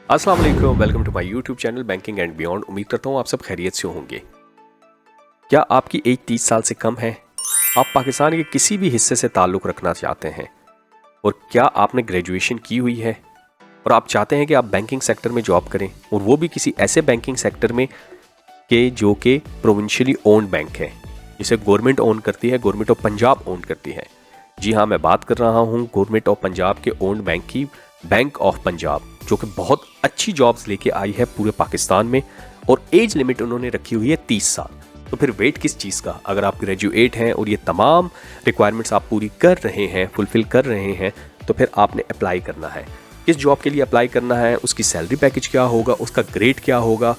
अस्सलाम वालेकुम, welcome to my YouTube channel banking and beyond. उम्मीद करता हूँ आप सब खैरियत से होंगे। क्या आपकी एज 30 साल से कम है? आप पाकिस्तान के किसी भी हिस्से से ताल्लुक़ रखना चाहते हैं और क्या आपने ग्रेजुएशन की हुई है और आप चाहते हैं कि आप बैंकिंग सेक्टर में जॉब करें, और वो भी किसी ऐसे बैंकिंग सेक्टर में के जो कि प्रोविंशियली ओन्ड बैंक है, जिसे गवर्नमेंट ओन करती है, गवर्नमेंट ऑफ पंजाब ओन करती है। जी हाँ, मैं बात कर रहा हूँ गवर्नमेंट ऑफ पंजाब के ओन्ड बैंक की, बैंक ऑफ पंजाब, जो कि बहुत अच्छी जॉब्स लेके आई है पूरे पाकिस्तान में, और एज लिमिट उन्होंने रखी हुई है 30 साल। तो फिर वेट किस चीज़ का? अगर आप ग्रेजुएट हैं और ये तमाम रिक्वायरमेंट्स आप पूरी कर रहे हैं, फुलफिल कर रहे हैं, तो फिर आपने अप्लाई करना है। किस जॉब के लिए अप्लाई करना है, उसकी सैलरी पैकेज क्या होगा, उसका ग्रेड क्या होगा,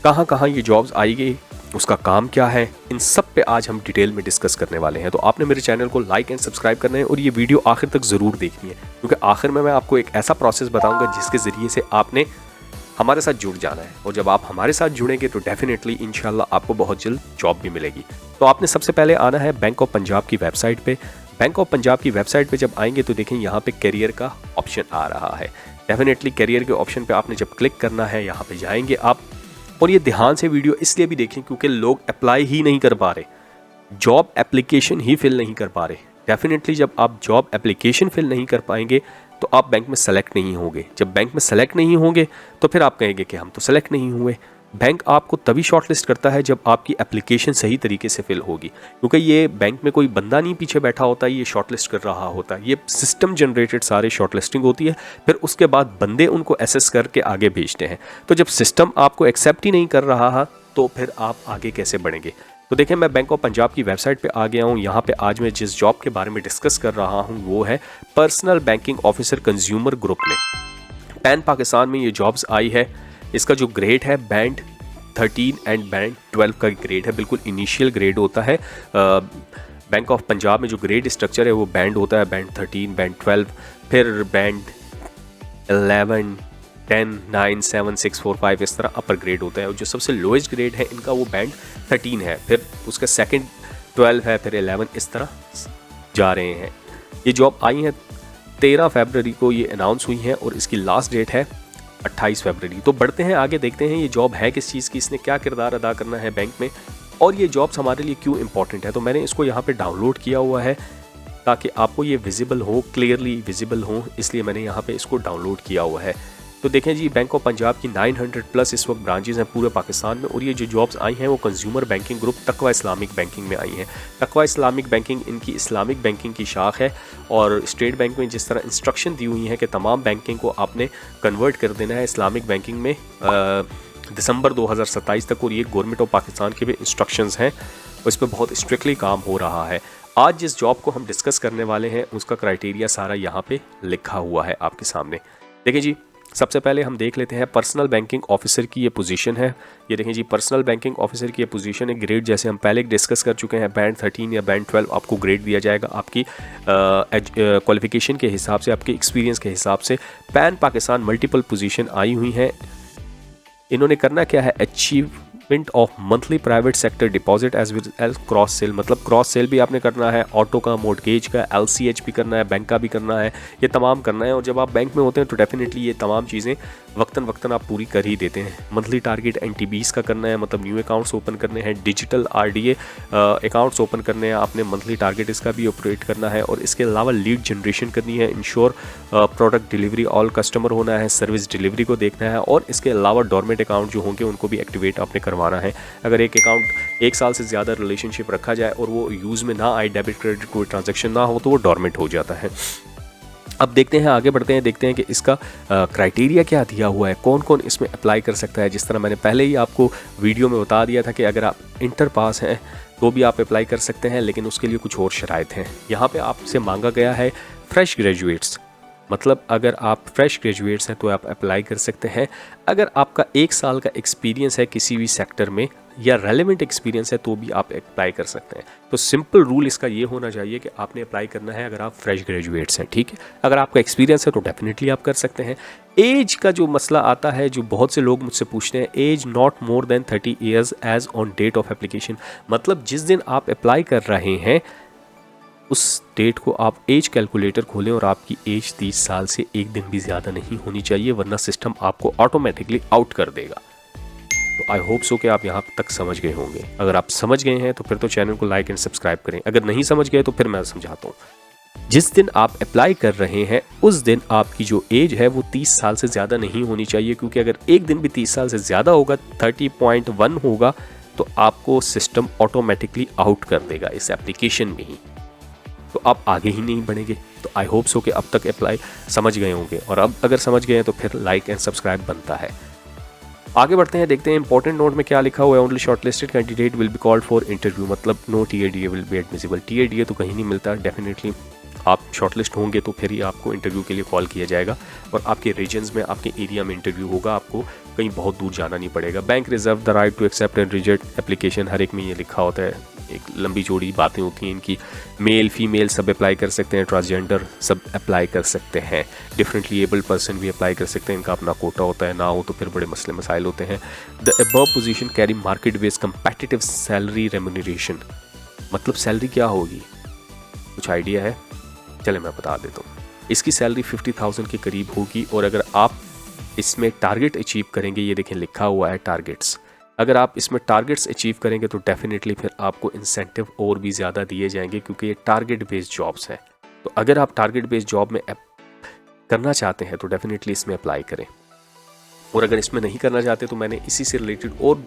कहाँ कहाँ ये जॉब्स आएगी, उसका काम क्या है, इन सब पे आज हम डिटेल में डिस्कस करने वाले हैं। तो आपने मेरे चैनल को लाइक एंड सब्सक्राइब करना है और ये वीडियो आखिर तक ज़रूर देखनी है, क्योंकि आखिर में मैं आपको एक ऐसा प्रोसेस बताऊंगा जिसके ज़रिए से आपने हमारे साथ जुड़ जाना है, और जब आप हमारे साथ जुड़ेंगे तो डेफिनेटली इंशाल्लाह आपको बहुत जल्द जॉब भी मिलेगी। तो आपने सबसे पहले आना है बैंक ऑफ पंजाब की वेबसाइट पे। बैंक ऑफ पंजाब की वेबसाइट पे जब आएंगे तो देखें यहाँ पे करियर का ऑप्शन आ रहा है। डेफिनेटली करियर के ऑप्शन पे आपने जब क्लिक करना है, यहाँ पे जाएंगे आप, और ये ध्यान से वीडियो इसलिए भी देखें क्योंकि लोग अप्लाई ही नहीं कर पा रहे, जॉब एप्लीकेशन ही फिल नहीं कर पा रहे। डेफिनेटली जब आप जॉब एप्लीकेशन फिल नहीं कर पाएंगे तो आप बैंक में सेलेक्ट नहीं होंगे। जब बैंक में सेलेक्ट नहीं होंगे तो फिर आप कहेंगे कि हम तो सेलेक्ट नहीं हुए। बैंक आपको तभी शॉर्टलिस्ट करता है जब आपकी एप्लीकेशन सही तरीके से फिल होगी, क्योंकि ये बैंक में कोई बंदा नहीं पीछे बैठा होता, ये शॉर्टलिस्ट कर रहा होता है। ये सिस्टम जनरेटेड सारे शॉर्टलिस्टिंग होती है, फिर उसके बाद बंदे उनको एसेस करके आगे भेजते हैं। तो जब सिस्टम आपको एक्सेप्ट ही नहीं कर रहा है तो फिर आप आगे कैसे बढ़ेंगे? तो देखें, मैं बैंक ऑफ पंजाब की वेबसाइट पे आ गया हूँ। यहाँ पे आज मैं जिस जॉब के बारे में डिस्कस कर रहा हूँ वो है personal banking officer consumer group में। पैन पाकिस्तान में ये जॉब्स आई है। इसका जो ग्रेड है बैंड 13 एंड बैंड 12 का ग्रेड है, बिल्कुल इनिशियल ग्रेड होता है। बैंक ऑफ पंजाब में जो ग्रेड स्ट्रक्चर है वो बैंड होता है, बैंड 13, बैंड 12, फिर बैंड 11, 10, 9, 7, 6, 4, 5 इस तरह अपर ग्रेड होता है। और जो सबसे लोएस्ट ग्रेड है इनका वो बैंड 13 है, फिर उसका सेकंड 12 है, फिर 11, इस तरह जा रहे हैं। ये जॉब आई है 13 फरवरी को ये अनाउंस हुई है और इसकी लास्ट डेट है 28 फरवरी। तो बढ़ते हैं आगे, देखते हैं ये जॉब है किस चीज़ की, इसने क्या किरदार अदा करना है बैंक में, और ये जॉब्स हमारे लिए क्यों इंपॉर्टेंट है। तो मैंने इसको यहाँ पे डाउनलोड किया हुआ है ताकि आपको ये विजिबल हो, क्लियरली विजिबल हो, इसलिए मैंने यहाँ पे इसको डाउनलोड किया हुआ है। तो देखें जी, बैंक ऑफ पंजाब की 900 प्लस इस वक्त ब्रांचेज़ हैं पूरे पाकिस्तान में, और ये जो जॉब्स आई हैं वो कंज्यूमर बैंकिंग ग्रुप तकवा इस्लामिक बैंकिंग में आई हैं। तकवा इस्लामिक बैंकिंग इनकी इस्लामिक बैंकिंग की शाख है, और स्टेट बैंक में जिस तरह इंस्ट्रक्शन दी हुई हैं कि तमाम बैंकिंग को आपने कन्वर्ट कर देना है इस्लामिक बैंकिंग में दिसंबर 2027 तक, और ये गवर्नमेंट ऑफ पाकिस्तान के भी इंस्ट्रक्शंस हैं और इस पर बहुत स्ट्रिक्टली काम हो रहा है। आज जिस जॉब को हम डिस्कस करने वाले हैं उसका क्राइटेरिया सारा यहाँ पे लिखा हुआ है आपके सामने। देखिए जी, सबसे पहले हम देख लेते हैं पर्सनल बैंकिंग ऑफिसर की ये पोजीशन है। ये देखें जी, पर्सनल बैंकिंग ऑफिसर की ये पोजीशन है। ग्रेड जैसे हम पहले डिस्कस कर चुके हैं, बैंड 13 या बैंड 12 आपको ग्रेड दिया जाएगा आपकी क्वालिफिकेशन के हिसाब से, आपके एक्सपीरियंस के हिसाब से। पैन पाकिस्तान मल्टीपल पोजीशन आई हुई हैं। इन्होंने करना क्या है, achievement of monthly private sector deposit as well as cross sell, मतलब क्रॉस सेल भी आपने करना है, ऑटो का, मोर्टगेज का, LCH भी करना है, बैंक का भी करना है, ये तमाम करना है। और जब आप बैंक में होते हैं तो डेफिनेटली ये तमाम चीज़ें वक्तन आप पूरी कर ही देते हैं। मंथली टारगेट NTBs का करना है, मतलब न्यू अकाउंट्स ओपन करने हैं, डिजिटल RDA अकाउंट्स ओपन करने हैं आपने, मंथली टारगेट इसका भी ऑपरेट करना है, और इसके अलावा लीड जनरेशन करनी है, ensure product delivery all customer होना है, सर्विस डिलीवरी को देखना है, और इसके अलावा डोरमेंट अकाउंट जो होंगे उनको भी एक्टिवेट आपने करवाना है। अगर एक अकाउंट 1 साल से ज़्यादा रिलेशनशिप रखा जाए और वो यूज़ में ना आए, डेबिट क्रेडिट कोई ट्रांजैक्शन ना हो, तो वो डोरमेंट हो जाता है। अब देखते हैं, आगे बढ़ते हैं, देखते हैं कि इसका क्राइटेरिया क्या दिया हुआ है, कौन कौन इसमें अप्लाई कर सकता है। जिस तरह मैंने पहले ही आपको वीडियो में बता दिया था कि अगर आप इंटर पास हैं तो भी आप अप्लाई कर सकते हैं, लेकिन उसके लिए कुछ और शराइत हैं। यहाँ पे आपसे मांगा गया है फ्रेश ग्रेजुएट्स, मतलब अगर आप फ्रेश ग्रेजुएट्स हैं तो आप अप्लाई कर सकते हैं। अगर आपका 1 साल का एक्सपीरियंस है किसी भी सेक्टर में या रेलेवेंट एक्सपीरियंस है तो भी आप अप्लाई कर सकते हैं। तो सिंपल रूल इसका ये होना चाहिए कि आपने अप्लाई करना है अगर आप फ्रेश ग्रेजुएट्स हैं, ठीक है। अगर आपका एक्सपीरियंस है तो डेफिनेटली आप कर सकते हैं। एज का जो मसला आता है, जो बहुत से लोग मुझसे पूछते हैं, age not more than 30 years age on date of application, मतलब जिस दिन आप अप्लाई कर रहे हैं उस डेट को आप एज कैलकुलेटर खोलें और आपकी एज 30 साल से एक दिन भी ज़्यादा नहीं होनी चाहिए, वरना सिस्टम आपको ऑटोमेटिकली आउट कर देगा। तो आई होप सो कि आप यहाँ तक समझ गए होंगे। अगर आप समझ गए हैं तो फिर तो चैनल को लाइक एंड सब्सक्राइब करें। अगर नहीं समझ गए तो फिर मैं समझाता हूँ। जिस दिन आप अप्लाई कर रहे हैं उस दिन आपकी जो एज है वो 30 साल से ज़्यादा नहीं होनी चाहिए, क्योंकि अगर एक दिन भी 30 साल से ज़्यादा होगा, 30.1 होगा, तो आपको सिस्टम ऑटोमेटिकली आउट कर देगा इस एप्लीकेशन में ही, तो आप आगे ही नहीं बढ़ेंगे। तो आई होप सो कि अब तक अप्लाई समझ गए होंगे, और अब अगर समझ गए हैं तो फिर लाइक एंड सब्सक्राइब बनता है। आगे बढ़ते हैं, देखते हैं इंपॉर्टेंट नोट में क्या लिखा हुआ है। Only shortlisted candidate will be called for interview, मतलब no TADA will be admissible. TADA तो कहीं नहीं मिलता, डेफिनेटली आप शॉर्टलिस्ट होंगे तो फिर ही आपको इंटरव्यू के लिए कॉल किया जाएगा, और आपके रीजन्स में, आपके एरिया में इंटरव्यू होगा, आपको कहीं बहुत दूर जाना नहीं पड़ेगा। Bank reserve the right to accept and reject application, हर एक में ये लिखा होता है, एक लंबी चौड़ी बातें होती हैं इनकी। मेल फीमेल सब अप्लाई कर सकते हैं, ट्रांसजेंडर सब अप्लाई कर सकते हैं, डिफरेंटली एबल्ड पर्सन भी अप्लाई कर सकते हैं, इनका अपना कोटा होता है, ना हो तो फिर बड़े मसले मसाइल होते हैं। The above position carry market based competitive salary remuneration, मतलब सैलरी क्या होगी, कुछ आइडिया है? चले मैं बता देता हूँ। इसकी सैलरी 50,000 के करीब होगी, और अगर आप इसमें टारगेट अचीव करेंगे, ये देखें लिखा हुआ है टारगेट्स, अगर आप इसमें टारगेट्स अचीव करेंगे तो डेफिनेटली फिर आपको इंसेंटिव और भी ज़्यादा दिए जाएंगे, क्योंकि ये टारगेट बेस्ड जॉब्स हैं। तो अगर आप टारगेट बेस्ड जॉब में करना चाहते हैं तो डेफिनेटली इसमें अप्लाई करें, और अगर इसमें नहीं करना चाहते तो मैंने इसी से रिलेटेड और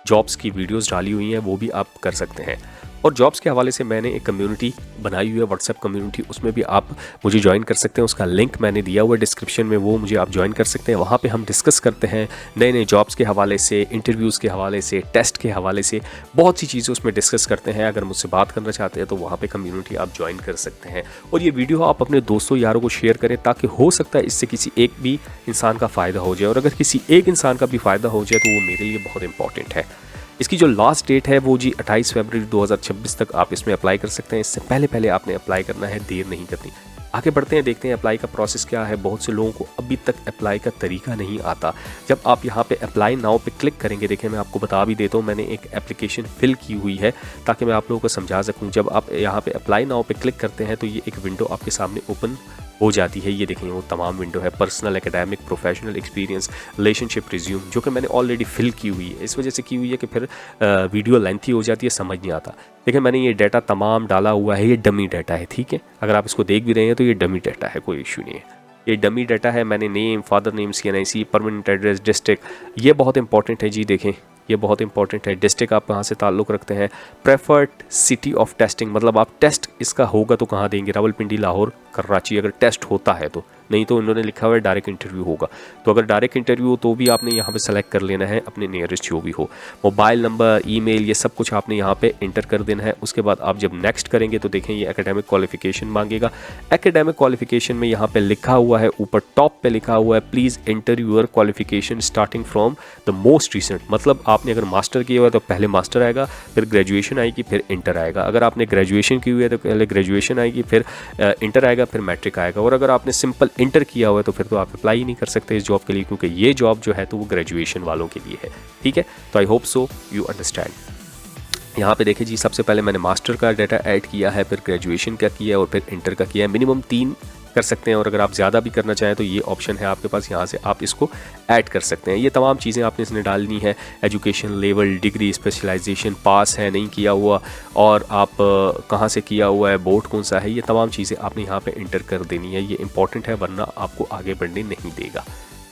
जॉब्स की वीडियोस डाली हुई हैं, वो भी आप कर सकते हैं। और जॉब्स के हवाले से मैंने एक कम्युनिटी बनाई हुई है, व्हाट्सएप कम्युनिटी, उसमें भी आप मुझे ज्वाइन कर सकते हैं। उसका लिंक मैंने दिया हुआ है डिस्क्रिप्शन में, वो मुझे आप ज्वाइन कर सकते हैं। वहाँ पे हम डिस्कस करते हैं नए नए जॉब्स के हवाले से, इंटरव्यूज़ के हवाले से, टेस्ट के हवाले से, बहुत सी चीज़ें उसमें डिस्कस करते हैं। अगर मुझसे बात करना चाहते हैं तो वहाँ पर कम्युनिटी आप ज्वाइन कर सकते हैं। और ये वीडियो आप अपने दोस्तों यारों को शेयर करें, ताकि हो सकता है इससे किसी एक भी इंसान का फ़ायदा हो जाए, और अगर किसी एक इंसान का भी फ़ायदा हो जाए तो वो मेरे लिए बहुत इंपॉर्टेंट है। इसकी जो लास्ट डेट है वो जी 28 फरवरी 2026 तक आप इसमें अप्लाई कर सकते हैं। इससे पहले पहले आपने अप्लाई करना है, देर नहीं करनी। आगे बढ़ते हैं, देखते हैं अप्लाई का प्रोसेस क्या है। बहुत से लोगों को अभी तक अप्लाई का तरीका नहीं आता। जब आप यहाँ पे अप्लाई नाउ पे क्लिक करेंगे, देखिए मैं आपको बता भी देता हूँ, मैंने एक एप्लीकेशन फिल की हुई है ताकि मैं आप लोगों को समझा सकूँ। जब आप यहाँ पे अप्लाई नाउ पे क्लिक करते हैं तो ये एक विंडो आपके सामने ओपन हो जाती है। ये देखें वो तमाम विंडो है, personal, academic, professional experience, relationship resume, जो कि मैंने ऑलरेडी फिल की हुई है। इस वजह से की हुई है कि फिर वीडियो लेंथी हो जाती है, समझ नहीं आता। देखिए मैंने ये डाटा तमाम डाला हुआ है, ये डमी डाटा है, ठीक है। अगर आप इसको देख भी रहे हैं तो ये डमी डाटा है, कोई इशू नहीं है। ये डमी डाटा है। मैंने name, father name, CNIC, permanent address, district, ये बहुत इंपॉर्टेंट है जी। देखें ये बहुत इंपॉर्टेंट है। डिस्ट्रिक्ट आप कहाँ से ताल्लुक़ रखते हैं, प्रेफर्ड सिटी ऑफ टेस्टिंग, मतलब आप टेस्ट इसका होगा तो कहाँ देंगे, रावलपिंडी, लाहौर, कराची, अगर टेस्ट होता है तो। नहीं तो उन्होंने लिखा हुआ है डायरेक्ट इंटरव्यू होगा, तो अगर डायरेक्ट इंटरव्यू हो तो भी आपने यहाँ पे सेलेक्ट कर लेना है अपने नियरेस्ट जो भी हो। मोबाइल नंबर, ईमेल, ये सब कुछ आपने यहाँ पे इंटर कर देना है। उसके बाद आप जब नेक्स्ट करेंगे तो देखें ये एकेडमिक क्वालिफिकेशन मांगेगा। एकेडमिक क्वालिफिकेशन में यहाँ पे लिखा हुआ है, ऊपर टॉप पे लिखा हुआ है, please enter your qualification starting from the most recent, मतलब आपने अगर मास्टर किया हुआ है तो पहले मास्टर आएगा, फिर ग्रेजुएशन आएगी, फिर इंटर आएगा। अगर आपने ग्रेजुएशन की हुई है तो पहले ग्रेजुएशन आएगी, फिर इंटर आएगा, फिर मैट्रिक आएगा। और अगर आपने सिंपल इंटर किया हुआ है तो फिर तो आप अप्लाई ही नहीं कर सकते इस जॉब के लिए, क्योंकि ये जॉब जो है तो वो ग्रेजुएशन वालों के लिए है, ठीक है। तो I hope so you understand. यहाँ पे देखिए जी, सबसे पहले मैंने मास्टर का डाटा ऐड किया है, फिर ग्रेजुएशन का किया है, और फिर इंटर का किया है। मिनिमम 3 कर सकते हैं, और अगर आप ज़्यादा भी करना चाहें तो ये ऑप्शन है आपके पास, यहाँ से आप इसको ऐड कर सकते हैं। ये तमाम चीज़ें आपने इसमें डालनी है। एजुकेशन लेवल, डिग्री, स्पेशलाइजेशन, पास है नहीं किया हुआ, और आप कहाँ से किया हुआ है, बोर्ड कौन सा है, ये तमाम चीज़ें आपने यहाँ पे इंटर कर देनी है। ये इंपॉर्टेंट है, वरना आपको आगे बढ़ने नहीं देगा,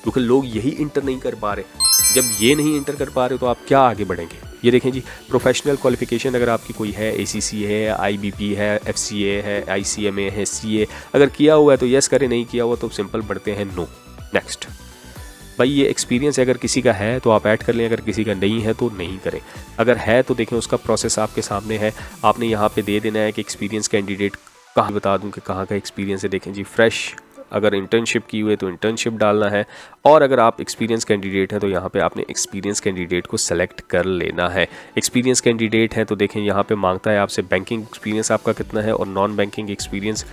क्योंकि लोग यही इंटर नहीं कर पा रहे। जब ये नहीं इंटर कर पा रहे तो आप क्या आगे बढ़ेंगे। ये देखें जी, प्रोफेशनल क्वालिफिकेशन अगर आपकी कोई है, ACC है, IBP है, FCA है, ICMA है, CA, अगर किया हुआ है तो यस करें, नहीं किया हुआ तो सिंपल बढ़ते हैं नो, नेक्स्ट। भाई ये एक्सपीरियंस अगर किसी का है तो आप ऐड कर लें, अगर किसी का नहीं है तो नहीं करें। अगर है तो देखें उसका प्रोसेस आपके सामने है, आपने यहाँ पे दे देना है कि एक्सपीरियंस कैंडिडेट कहाँ, बता दूँ कि कहाँ का एक्सपीरियंस है। देखें जी, फ्रेश, अगर इंटर्नशिप की हुई है तो इंटर्नशिप डालना है, और अगर आप एक्सपीरियंस कैंडिडेट हैं तो यहाँ पे आपने एक्सपीरियंस कैंडिडेट को सेलेक्ट कर लेना है। एक्सपीरियंस कैंडिडेट है तो देखें यहाँ पे मांगता है आपसे बैंकिंग एक्सपीरियंस आपका कितना है, और नॉन बैंकिंग एक्सपीरियंस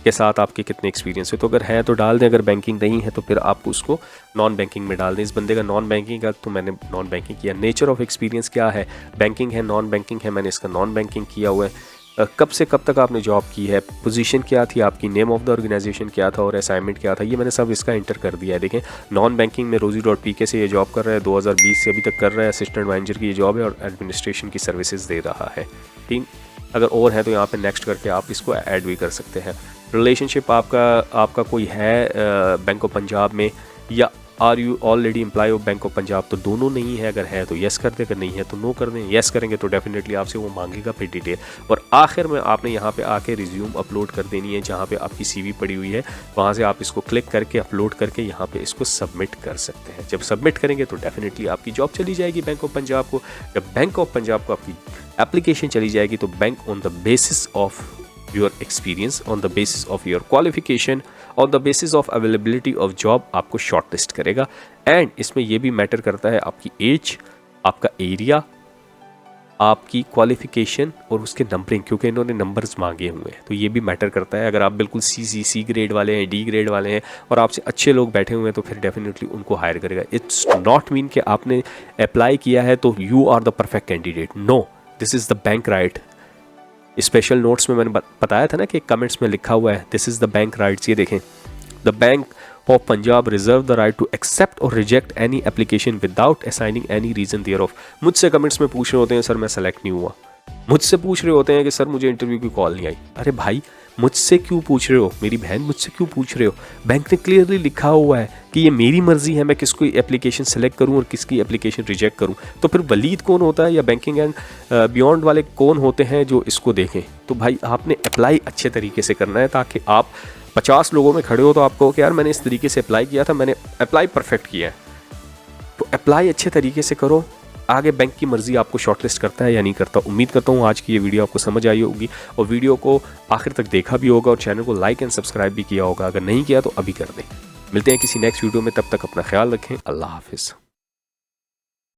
के साथ आपके कितने एक्सपीरियंस है। तो अगर है तो डाल दें, अगर बैंकिंग नहीं है तो फिर आप उसको नॉन बैंकिंग में डाल दें। इस बंदे का नॉन बैंकिंग का, तो मैंने नॉन बैंकिंग किया। नेचर ऑफ एक्सपीरियंस क्या है, बैंकिंग है, नॉन बैंकिंग है, मैंने इसका नॉन बैंकिंग किया हुआ है। कब से कब तक आपने जॉब की है, पोजीशन क्या थी आपकी, नेम ऑफ द ऑर्गेनाइजेशन क्या था और असाइनमेंट क्या था, ये मैंने सब इसका इंटर कर दिया है। देखें, नॉन बैंकिंग में rozy.pk से ये जॉब कर रहा है, 2020 से अभी तक कर रहा है, असिस्टेंट मैनेजर की ये जॉब है और एडमिनिस्ट्रेशन की सर्विसेज दे रहा है। ठीक, अगर और है तो यहाँ पे नेक्स्ट करके आप इसको ऐड भी कर सकते हैं। रिलेशनशिप आपका कोई है बैंक ऑफ पंजाब में, या are you already employ of bank of Punjab, तो दोनों नहीं है। अगर है तो येस कर दे, अगर नहीं है तो नो कर दें। येस करेंगे तो डेफिनेटली आपसे वो मांगेगा फिर डिटेल, और आखिर में आपने यहाँ पे आके रिज्यूम अपलोड कर देनी है, जहाँ पे आपकी सीवी पड़ी हुई है वहाँ से आप इसको क्लिक करके अपलोड करके यहाँ पे इसको सबमिट कर सकते हैं। जब सबमिट करेंगे तो डेफिनेटली आपकी जॉब चली जाएगी बैंक ऑफ पंजाब को। जब बैंक ऑफ पंजाब को आपकी एप्लीकेशन चली जाएगी तो bank on the basis of your experience, on the basis of your qualification, on the basis of availability of job आपको शॉर्ट लिस्ट करेगा। एंड इसमें यह भी मैटर करता है आपकी एज, आपका एरिया, आपकी क्वालिफिकेशन और उसके नंबरिंग, क्योंकि इन्होंने नंबर्स मांगे हुए हैं तो ये भी मैटर करता है। अगर आप बिल्कुल सी ग्रेड वाले हैं, डी ग्रेड वाले हैं और आपसे अच्छे लोग बैठे हुए हैं तो फिर डेफिनेटली उनको हायर करेगा। इट्स नॉट मीन कि आपने अप्लाई किया है तो you are the perfect candidate. No, this is the bank right. Special notes में मैंने बताया था ना कि कमेंट्स में लिखा हुआ है this is the bank rights. ये देखें, the bank of Punjab reserve the right to accept और reject any application without assigning any reason there of. मुझसे कमेंट्स में पूछ रहे होते हैं सर मैं सेलेक्ट नहीं हुआ, मुझसे पूछ रहे होते हैं कि सर मुझे इंटरव्यू की कॉल नहीं आई। अरे भाई, मुझसे क्यों पूछ रहे हो, मेरी बहन मुझसे क्यों पूछ रहे हो? बैंक ने क्लियरली लिखा हुआ है कि ये मेरी मर्जी है मैं किसको एप्लीकेशन सेलेक्ट करूं और किसकी एप्लीकेशन रिजेक्ट करूं। तो फिर वलीद कौन होता है या बैंकिंग एंड बियॉन्ड वाले कौन होते हैं जो इसको देखें? तो भाई आपने अप्लाई अच्छे तरीके से करना है ताकि आप 50 लोगों में खड़े हो तो आपको कि यार मैंने इस तरीके से अप्लाई किया था, मैंने अप्लाई परफेक्ट किया है। तो अप्लाई अच्छे तरीके से करो, आगे बैंक की मर्जी आपको शॉर्टलिस्ट करता है या नहीं करता। उम्मीद करता हूँ आज की ये वीडियो आपको समझ आई होगी और वीडियो को आखिर तक देखा भी होगा और चैनल को लाइक एंड सब्सक्राइब भी किया होगा। अगर नहीं किया तो अभी कर दें। मिलते हैं किसी नेक्स्ट वीडियो में, तब तक अपना ख्याल रखें। अल्लाह हाफिज़।